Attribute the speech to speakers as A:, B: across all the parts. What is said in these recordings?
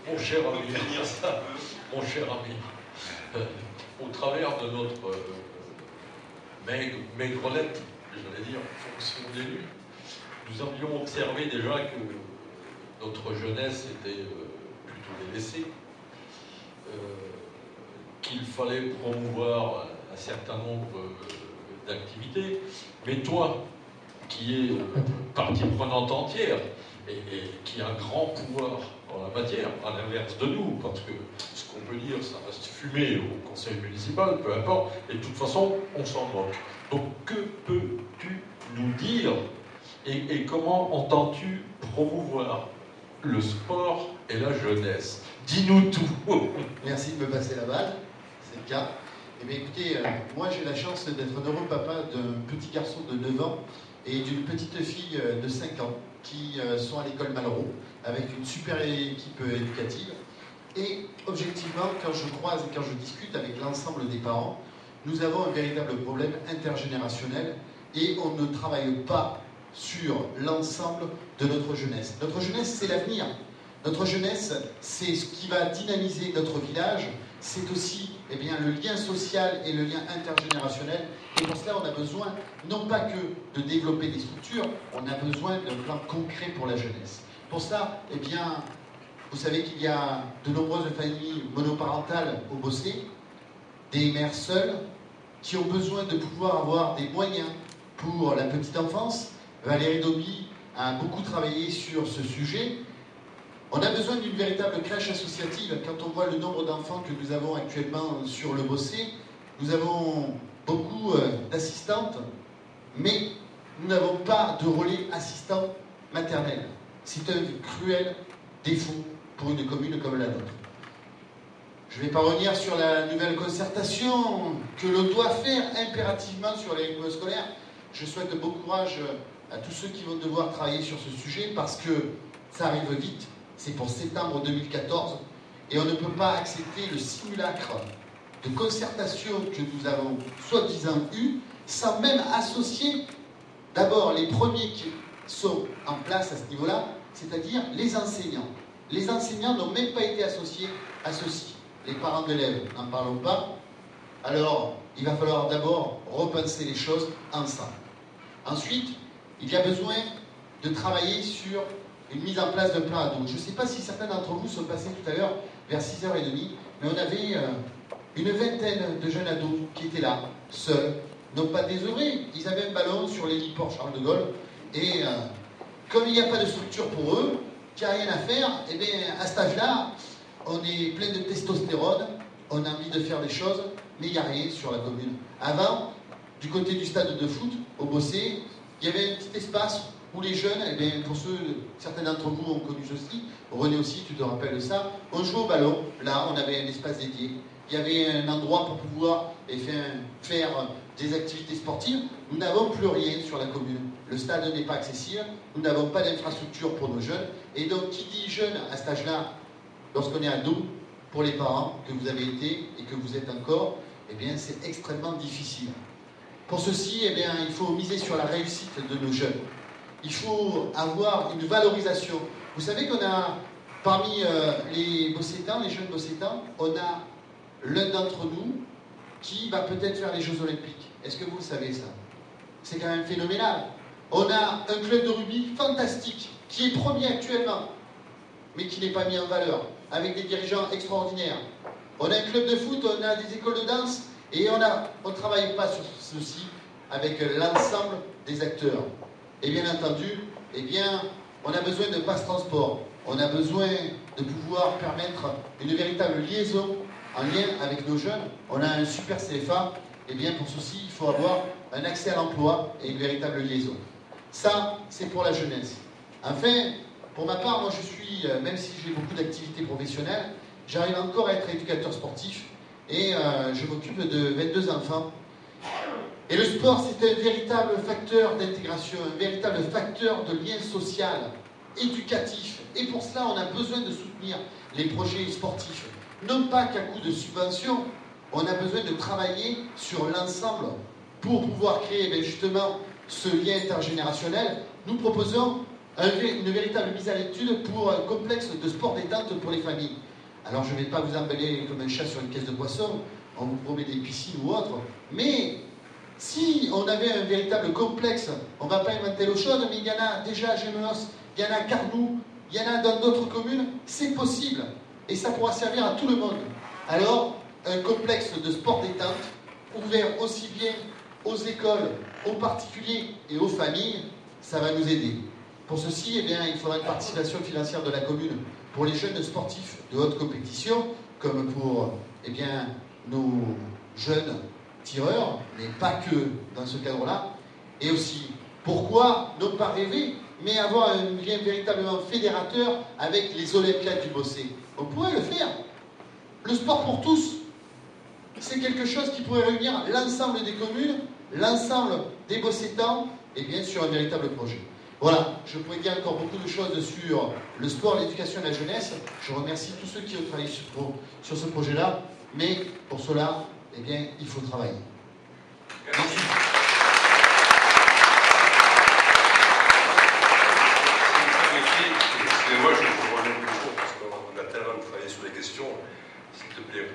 A: Mon cher ami, mon cher ami, au travers de notre maigrelette, j'allais dire, fonction d'élu, nous avions observé déjà que notre jeunesse était plutôt délaissée, qu'il fallait promouvoir un certain nombre d'activités, mais toi, qui es partie prenante entière et qui a un grand pouvoir en la matière, à l'inverse de nous, parce que ce qu'on peut dire, ça reste fumé au conseil municipal, peu importe, et de toute façon, on s'en moque. Donc, que peux-tu nous dire et comment entends-tu promouvoir le sport et la jeunesse? Dis-nous tout.
B: Merci de me passer la balle, c'est le cas. Eh bien écoutez, moi j'ai la chance d'être un heureux papa d'un petit garçon de 9 ans et d'une petite fille de 5 ans qui sont à l'école Malraux avec une super équipe éducative. Et objectivement, quand je croise et quand je discute avec l'ensemble des parents, nous avons un véritable problème intergénérationnel et on ne travaille pas sur l'ensemble de notre jeunesse. Notre jeunesse, c'est l'avenir. Notre jeunesse, c'est ce qui va dynamiser notre village. C'est aussi le lien social et le lien intergénérationnel. Et pour cela, on a besoin, non pas que de développer des structures, on a besoin d'un plan concret pour la jeunesse. Pour cela, vous savez qu'il y a de nombreuses familles monoparentales au Bossé, des mères seules, qui ont besoin de pouvoir avoir des moyens pour la petite enfance. Valérie Dauby a beaucoup travaillé sur ce sujet. On a besoin d'une véritable crèche associative. Quand on voit le nombre d'enfants que nous avons actuellement sur le Bossé, nous avons beaucoup d'assistantes, mais nous n'avons pas de relais assistant maternel. C'est un cruel défaut pour une commune comme la nôtre. Je ne vais pas revenir sur la nouvelle concertation que l'on doit faire impérativement sur les rythmes scolaires. Je souhaite bon courage à tous ceux qui vont devoir travailler sur ce sujet parce que ça arrive vite. C'est pour septembre 2014 et on ne peut pas accepter le simulacre de concertation que nous avons soi-disant eu sans même associer d'abord les premiers qui sont en place à ce niveau-là, c'est-à-dire les enseignants. Les enseignants n'ont même pas été associés à ceci. Les parents d'élèves, n'en parlons pas. Alors, il va falloir d'abord repenser les choses ensemble. Ensuite, il y a besoin de travailler sur une mise en place de plan ado. Je ne sais pas si certains d'entre vous sont passés tout à l'heure vers 6h30, mais on avait une vingtaine de jeunes ados qui étaient là, seuls, non pas désœuvrés. Ils avaient un ballon sur l'héliport Charles de Gaulle, et comme il n'y a pas de structure pour eux, qu'il n'y a rien à faire, et bien à cet âge-là, on est plein de testostérone, on a envie de faire des choses, mais il n'y a rien sur la commune. Avant, du côté du stade de foot, au Bossé, il y avait un petit espace où les jeunes, pour certains d'entre vous ont connu ceci, René aussi, tu te rappelles de ça, on jouait au ballon, là on avait un espace dédié, il y avait un endroit pour pouvoir faire des activités sportives. Nous n'avons plus rien sur la commune, le stade n'est pas accessible, nous n'avons pas d'infrastructure pour nos jeunes, et donc qui dit jeune à cet âge-là, lorsqu'on est ado, pour les parents que vous avez été et que vous êtes encore, c'est extrêmement difficile. Pour ceci, il faut miser sur la réussite de nos jeunes. Il faut avoir une valorisation. Vous savez qu'on a, parmi les Bossétans, les jeunes Bossétans, on a l'un d'entre nous qui va peut-être faire les Jeux Olympiques. Est-ce que vous le savez ça? C'est quand même phénoménal. On a un club de rugby fantastique, qui est premier actuellement, mais qui n'est pas mis en valeur, avec des dirigeants extraordinaires. On a un club de foot, on a des écoles de danse, et on ne travaille pas sur ceci avec l'ensemble des acteurs. Et bien entendu, on a besoin de passe-transport. On a besoin de pouvoir permettre une véritable liaison en lien avec nos jeunes. On a un super CFA. Pour ceci, il faut avoir un accès à l'emploi et une véritable liaison. Ça, c'est pour la jeunesse. Enfin, pour ma part, moi je suis, même si j'ai beaucoup d'activités professionnelles, j'arrive encore à être éducateur sportif et je m'occupe de 22 enfants. Et le sport, c'est un véritable facteur d'intégration, un véritable facteur de lien social, éducatif. Et pour cela, on a besoin de soutenir les projets sportifs. Non pas qu'à coup de subventions, on a besoin de travailler sur l'ensemble pour pouvoir créer justement ce lien intergénérationnel. Nous proposons une véritable mise à l'étude pour un complexe de sport détente pour les familles. Alors je ne vais pas vous emballer comme un chat sur une caisse de poisson, on vous promet des piscines ou autre, mais si on avait un véritable complexe, on ne va pas inventer l'eau chaude, mais il y en a déjà à Gémenos, il y en a à Carnoux, il y en a dans d'autres communes, c'est possible. Et ça pourra servir à tout le monde. Alors, un complexe de sport détente, ouvert aussi bien aux écoles, aux particuliers et aux familles, ça va nous aider. Pour ceci, eh bien, il faudra une participation financière de la commune pour les jeunes sportifs de haute compétition, comme pour eh bien, nos jeunes tireurs, mais pas que dans ce cadre-là. Et aussi, pourquoi ne pas rêver, mais avoir un lien véritablement fédérateur avec les Olympiades du Bossé. On pourrait le faire. Le sport pour tous, c'est quelque chose qui pourrait réunir l'ensemble des communes, l'ensemble des Bossétans, et bien sûr un véritable projet. Voilà, je pourrais dire encore beaucoup de choses sur le sport, l'éducation et la jeunesse. Je remercie tous ceux qui ont travaillé sur ce projet-là, mais pour cela, eh bien, il faut travailler.
C: Merci. Excusez-moi, je reviens toujours parce qu'on a tellement travaillé sur les questions. S'il te plaît.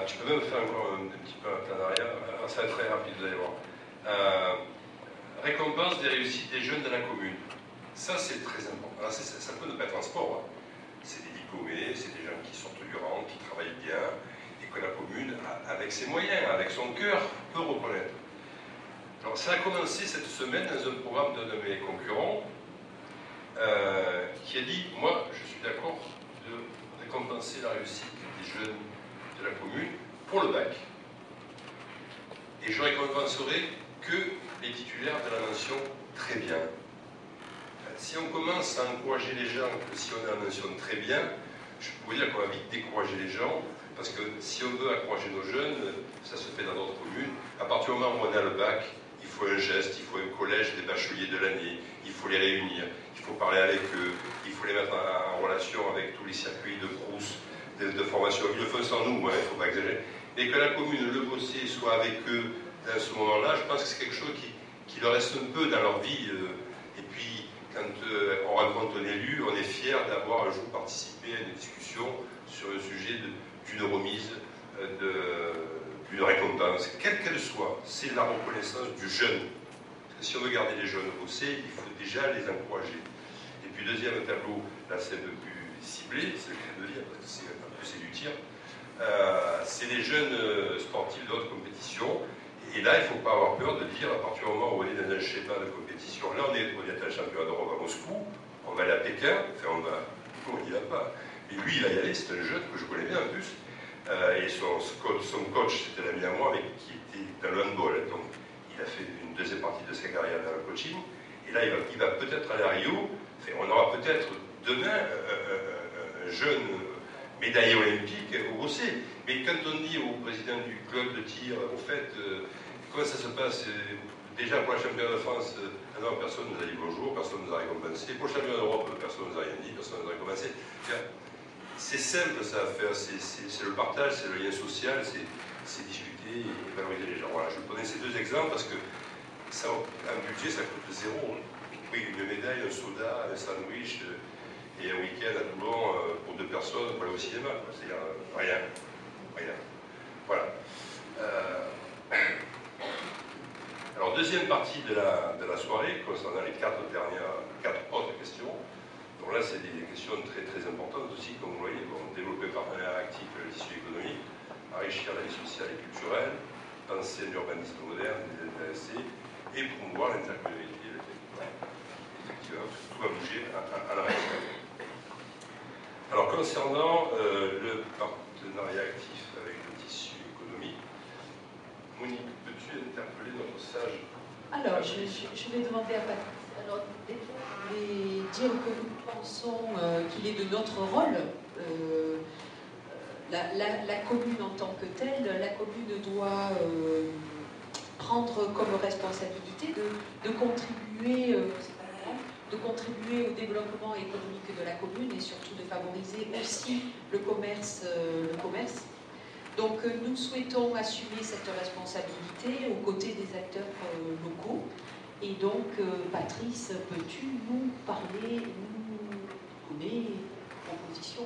C: Tu peux même faire encore un petit peu un plan arrière. Ça va être très rapide, vous allez voir. Récompense des réussites des jeunes de la commune. Ça, c'est très important. Alors, ça peut ne pas être un sport. Hein. C'est des diplômés, c'est des gens qui sortent du rang, qui travaillent bien, et que la commune, avec ses moyens, avec son cœur, peut reconnaître. Alors, ça a commencé cette semaine dans un programme d'un de mes concurrents qui a dit, moi, je suis d'accord de récompenser la réussite des jeunes de la commune pour le bac. Et je récompenserai que les titulaires de la mention très bien. Si on commence à encourager les gens, que si on a la mention très bien, je pourrais dire qu'on va vite décourager les gens, parce que si on veut encourager nos jeunes, ça se fait dans d'autres communes, à partir du moment où on a le bac, il faut un geste, il faut un collège des bacheliers de l'année, il faut les réunir, il faut parler avec eux, il faut les mettre en relation avec tous les circuits de brousse, de formation. Ils le font sans nous, il ne faut pas exagérer. Et que la commune, le Bossé, soit avec eux dans ce moment-là, je pense que c'est quelque chose qui leur reste un peu dans leur vie. Et puis, quand on rencontre un élu, on est fier d'avoir un jour participé à une discussion sur le sujet d'une remise, d'une récompense, quelle qu'elle soit. C'est la reconnaissance du jeune. Parce que si on veut garder les jeunes au Bossé, il faut déjà les encourager. Et puis, deuxième tableau, là c'est un peu plus ciblé, c'est le cas de dire, parce que c'est du tir. C'est les jeunes sportifs de haute compétition. Et là, il ne faut pas avoir peur de dire, à partir du moment où on est dans un schéma de compétition, là on est un champion d'Europe à Moscou, on va aller à Pékin, enfin on n'y va pas. Et lui, il va y aller, c'est un jeune que je connais bien en plus. Et son coach, c'était l'ami à moi, mais qui était dans le handball. Donc il a fait une deuxième partie de sa carrière dans le coaching. Et là, il va peut-être aller à Rio. Enfin, on aura peut-être demain un jeune médaillé olympique au Bossé. Mais quand on dit au président du club de tir, au fait, comment ça se passe déjà pour la championne de France, non, personne ne nous a dit bonjour, personne ne nous a récompensé. Pour le champion d'Europe, personne ne nous a rien dit, personne ne nous a récompensé. C'est simple ça à faire, c'est le partage, c'est le lien social, c'est discuter et valoriser les gens. Voilà, je vous donner ces deux exemples parce que ça, un budget, ça coûte zéro. Oui, une médaille, un soda, un sandwich et un week-end à Toulon pour 2 personnes pour aller au cinéma. C'est-à-dire rien. Voilà. Alors, deuxième partie de la soirée, concernant les 4 autres questions. Donc là, c'est des questions très très importantes aussi, comme vous voyez, développer un partenariat actif avec le tissu économique, enrichir la vie sociale et culturelle, penser un urbanisme moderne, des intéressés, et promouvoir l'intercommunalité et le territoire. Effectivement, tout va bouger à la région. Alors, concernant le partenariat actif avec le tissu économique, Monique, peux-tu interpeller notre sage?
D: Alors, je vais demander à Patrice. Alors, je vais dire que nous pensons qu'il est de notre rôle, la commune en tant que telle, la commune doit prendre comme responsabilité de contribuer, au développement économique de la commune et surtout de favoriser aussi le commerce. Donc nous souhaitons assumer cette responsabilité aux côtés des acteurs locaux Et donc, Patrice, peux-tu nous parler, nous donner une proposition